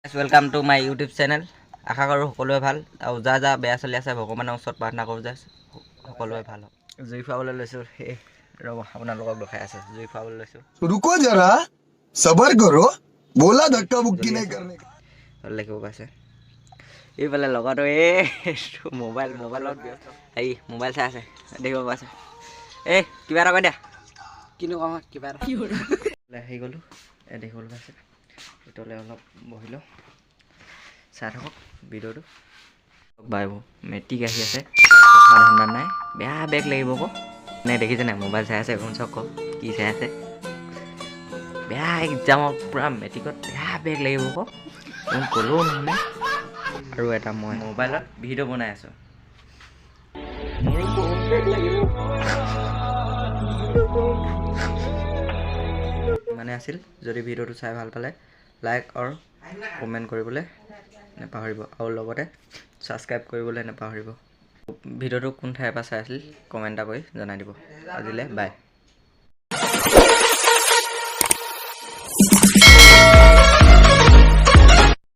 Welcome to my YouTube channel. आशा करूँ সকলোৱে ভাল আৰু যা বেয়া চলি আছে ভগৱানৰ ওচৰত প্ৰাৰ্থনা কৰোঁ যে সকলোৱে ভাল হওক। জুই ফুৱাবলৈ লৈছোঁ, সেই ৰ'ব আপোনালোকক দেখাই আছে। জুই ফুৱাবলৈ লৈছোঁ, रुको जरा सबर करो बोला धक्का मुक्की नहीं करने का। ভাল লাগিব পাইছে। এইফালে লগতো এই মোবাইলত হেৰি মোবাইল চাই আছে, দেখিব পাইছে। এই কিবা এটা কৈ দিয়া, কিনো কওঁ কিবা এটা হেৰি গ'লোঁ, এই দেখিবলৈ পাইছে। ভিতৰলৈ অলপ বহিলোঁ, চাই থাকক ভিডিঅ'টো। বাইব মেট্ৰিক আহি আছে, ধান্দা নাই, বেয়া বেগ লাগিব আকৌ। নে দেখিছে নাই মোবাইল চাই আছে, এখন চাওক কি চাই আছে। বেয়া এক্সামত পূৰা মেট্ৰিকত বেয়া বেগ লাগিব আকৌ, মই ক'লেও নহয়। আৰু এটা মই মোবাইলত ভিডিঅ' বনাই আছোঁ, মোৰো বহুত বেগ লাগিব মানে আছিল। যদি ভিডিঅ'টো চাই ভাল পালে লাইক আৰু কমেণ্ট কৰিবলৈ নাপাহৰিব, আৰু লগতে ছাবস্ক্ৰাইব কৰিবলৈ নাপাহৰিব। ভিডিঅ'টো কোন ঠাইৰ পৰা চাই আছিল কমেণ্ট এটা কৰি জনাই দিব। আজিলৈ বাই।